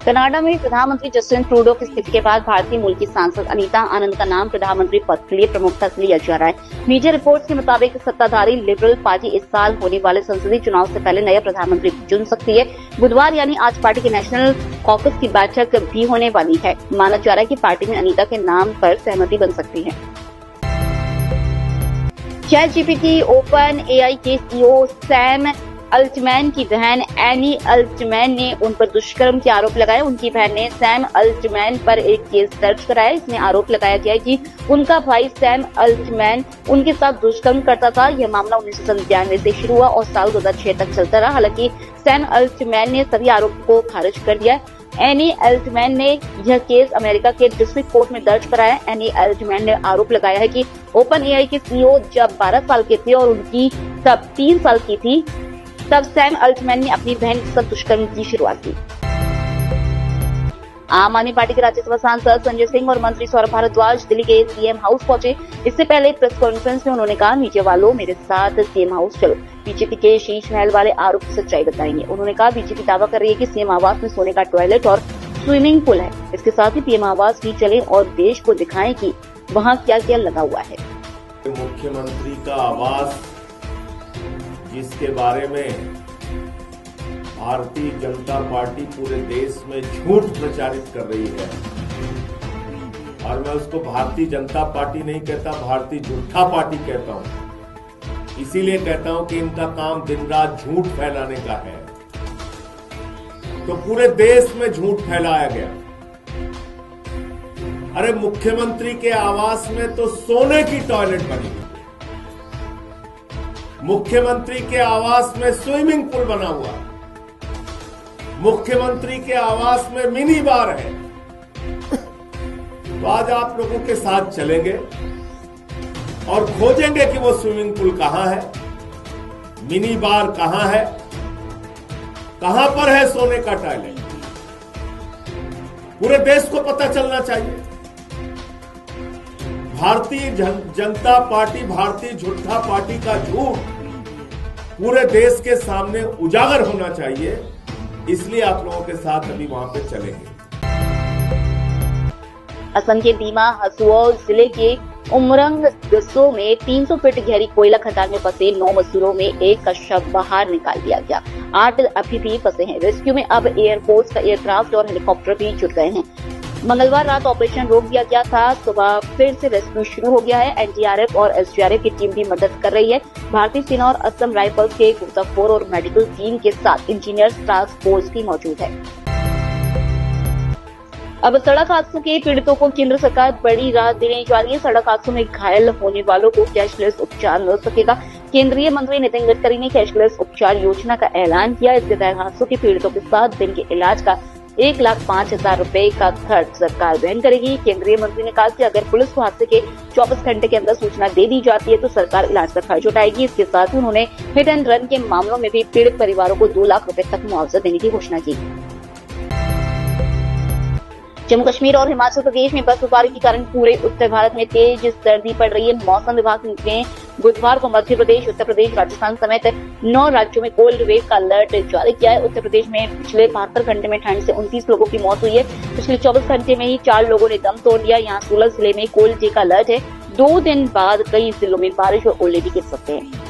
Canada में प्रधानमंत्री Justin Trudeau की स्थिति के बाद भारतीय मूल की सांसद अनीता आनंद का नाम प्रधानमंत्री पद के लिए प्रमुखता से लिया जा रहा है। मीडिया रिपोर्ट्स के मुताबिक सत्ताधारी लिबरल पार्टी इस साल होने वाले संसदीय चुनाव से पहले नया प्रधानमंत्री चुन सकती है। बुधवार यानी आज पार्टी के नेशनल कॉकस की बैठक भी होने वाली है। माना जा रहा है कि पार्टी में अनीता के नाम पर सहमति बन सकती है। ChatGPT ओपन AI के CEO सैम अल्टमैन की बहन एनी अल्टमैन ने उन पर दुष्कर्म के आरोप लगाए। उनकी बहन ने सैम अल्टमैन पर एक केस दर्ज कराया। इसमें आरोप लगाया गया है कि उनका भाई सैम अल्टमैन उनके साथ दुष्कर्म करता था। यह मामला 1997 से शुरू हुआ और साल 2006 तक चलता रहा। हालांकि सैम अल्टमैन ने सभी आरोपों को खारिज कर दिया। एनी अल्टमैन ने यह केस अमेरिका के डिस्ट्रिक्ट कोर्ट में दर्ज कराया। एनी अल्टमैन ने आरोप लगाया है कि ओपन AI के CEO जब 12 साल के थे और उनकी तब 3 साल की थी, तब सैम अल्टमैन ने अपनी बहन के साथ दुष्कर्म की शुरुआत की। आम आदमी पार्टी के राज्यसभा सांसद संजय सिंह और मंत्री सौरभ भारद्वाज दिल्ली के CM हाउस पहुंचे। इससे पहले प्रेस कॉन्फ्रेंस में उन्होंने कहा, मीडिया वालों मेरे साथ CM हाउस चलो, बीजेपी के शीश महल वाले आरोप की सच्चाई बताएंगे। उन्होंने कहा, बीजेपी दावा कर रही है कि CM आवास में सोने का टॉयलेट और स्विमिंग पूल है। इसके साथ ही PM आवास भी चले और देश को दिखाएं कि वहाँ क्या क्या लगा हुआ है। मुख्यमंत्री का आवास, जिसके बारे में भारतीय जनता पार्टी पूरे देश में झूठ प्रचारित कर रही है, और मैं उसको भारतीय जनता पार्टी नहीं कहता, भारतीय झूठा पार्टी कहता हूं। इसीलिए कहता हूं कि इनका काम दिन रात झूठ फैलाने का है। तो पूरे देश में झूठ फैलाया गया। अरे मुख्यमंत्री के आवास में तो सोने की टॉयलेट बनी हुई, मुख्यमंत्री के आवास में स्विमिंग पूल बना हुआ, मुख्यमंत्री के आवास में मिनी बार है। तो आज आप लोगों के साथ चलेंगे और खोजेंगे कि वो स्विमिंग पूल कहां है, मिनी बार कहां है, कहां पर है सोने का टॉयलेट। पूरे देश को पता चलना चाहिए। भारतीय जनता पार्टी, भारतीय झूठा पार्टी का झूठ पूरे देश के सामने उजागर होना चाहिए। इसलिए आप लोगों के साथ अभी वहां पे चलेंगे। असम के दीमा हसुओ जिले के उमरंग गसो में 300 फीट गहरी कोयला खदान में फंसे 9 मजदूरों में एक का शव बाहर निकाल दिया गया। 8 अभी भी फंसे हैं। रेस्क्यू में अब एयरफोर्स का एयरक्राफ्ट और हेलीकॉप्टर भी जुट गए हैं। मंगलवार रात ऑपरेशन रोक दिया गया था। सुबह फिर से रेस्क्यू शुरू हो गया है। NDRF और SDRF की टीम भी मदद कर रही है। भारतीय सेना और असम राइफल्स के गोताखोर और मेडिकल टीम के साथ इंजीनियर्स टास्क फोर्स भी मौजूद है। अब सड़क हादसों के पीड़ितों को केंद्र सरकार बड़ी राहत देने जा रही है। सड़क हादसों में घायल होने वालों को कैशलेस उपचार मिल सकेगा। केंद्रीय मंत्री नितिन गडकरी ने कैशलेस उपचार योजना का ऐलान किया। इसके तहत हादसों के पीड़ितों के 7 दिन के इलाज का 1,05,000 रुपए का खर्च सरकार वहन करेगी। केंद्रीय मंत्री ने कहा कि अगर पुलिस को हादसे के 24 घंटे के अंदर सूचना दे दी जाती है तो सरकार इलाज का खर्च उठाएगी। इसके साथ ही उन्होंने हिट एंड रन के मामलों में भी पीड़ित परिवारों को 2 लाख रुपए तक मुआवजा देने की घोषणा की। जम्मू कश्मीर और हिमाचल प्रदेश में बर्फबारी के कारण पूरे उत्तर भारत में तेज सर्दी पड़ रही है। मौसम विभाग ने बुधवार को मध्य प्रदेश, उत्तर प्रदेश, राजस्थान समेत 9 राज्यों में कोल्ड वेव का अलर्ट जारी किया है। उत्तर प्रदेश में पिछले 72 घंटे में ठंड से 29 लोगों की मौत हुई है। पिछले 24 घंटे में ही 4 लोगों ने दम तोड़ दिया। यहाँ 16 जिले में कोल्ड डे का अलर्ट है। 2 दिन बाद कई जिलों में बारिश और ओले भी गिर सकते हैं।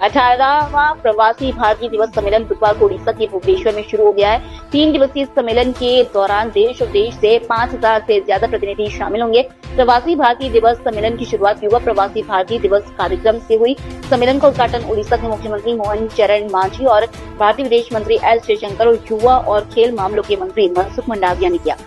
18वां प्रवासी भारतीय दिवस सम्मेलन बुधवार को उड़ीसा के भुवनेश्वर में शुरू हो गया है। 3 दिवसीय सम्मेलन के दौरान देश और देश से 5,000 से ज्यादा प्रतिनिधि शामिल होंगे। प्रवासी भारतीय दिवस सम्मेलन की शुरुआत युवा प्रवासी भारतीय दिवस कार्यक्रम से हुई। सम्मेलन का उद्घाटन उड़ीसा के मुख्यमंत्री मोहन चरण मांझी और भारतीय विदेश मंत्री एस जयशंकर और युवा और खेल मामलों के मंत्री मनसुख मंडाविया ने किया।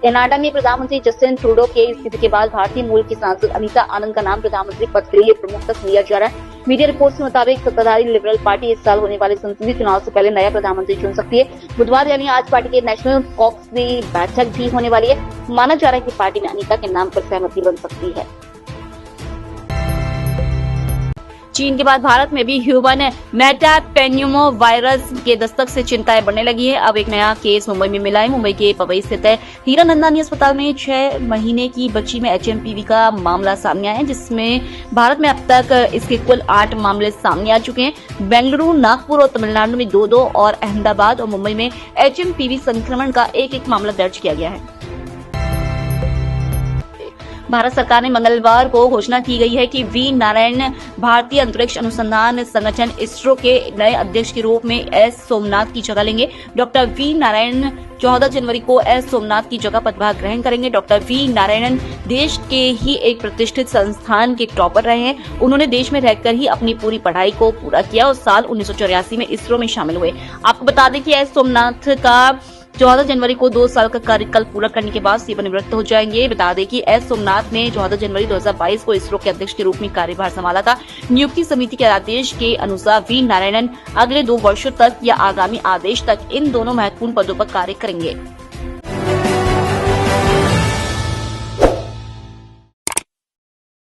कनाडा में प्रधानमंत्री जस्टिन ट्रूडो के स्थिति के बाद भारतीय मूल की सांसद अनीता आनंद का नाम प्रधानमंत्री पद के लिए प्रमुखता से लिया जा रहा है। मीडिया रिपोर्ट्स के मुताबिक सत्ताधारी लिबरल पार्टी इस साल होने वाले संसदीय चुनाव से पहले नया प्रधानमंत्री चुन सकती है। बुधवार यानी आज पार्टी के नेशनल कॉकस की बैठक भी होने वाली है। माना जा रहा है कि पार्टी में अनीता के नाम पर सहमति बन सकती है। चीन के बाद भारत में भी ह्यूमन मेटापेन्यूमो वायरस के दस्तक से चिंताएं बढ़ने लगी है। अब एक नया केस मुंबई में मिला है। मुंबई के पवई स्थित हीरानंदानी अस्पताल में 6 महीने की बच्ची में HMPV का मामला सामने आया है, जिसमें भारत में अब तक इसके कुल 8 मामले सामने आ चुके हैं। बेंगलुरु, नागपुर और तमिलनाडु में 2-2 और अहमदाबाद और मुंबई में HMPV संक्रमण का एक मामला दर्ज किया गया है। भारत सरकार ने मंगलवार को घोषणा की गई है कि वी नारायण भारतीय अंतरिक्ष अनुसंधान संगठन इसरो के नए अध्यक्ष के रूप में एस सोमनाथ की जगह लेंगे। डॉक्टर वी नारायण 14 जनवरी को एस सोमनाथ की जगह पदभार ग्रहण करेंगे। डॉक्टर वी नारायणन देश के ही एक प्रतिष्ठित संस्थान के टॉपर रहे हैं। उन्होंने देश में रहकर ही अपनी पूरी पढ़ाई को पूरा किया और साल 1984 में इसरो में शामिल हुए। आपको बता दें कि एस सोमनाथ का 14 जनवरी को 2 साल का कार्यकाल पूरा करने के बाद सेवानिवृत्त हो जाएंगे। बता दें कि एस सोमनाथ ने 14 जनवरी 2022 को इसरो के अध्यक्ष के रूप में कार्यभार संभाला था। नियुक्ति समिति के आदेश के अनुसार वी नारायणन अगले 2 वर्षों तक या आगामी आदेश तक इन दोनों महत्वपूर्ण पदों पर कार्य करेंगे।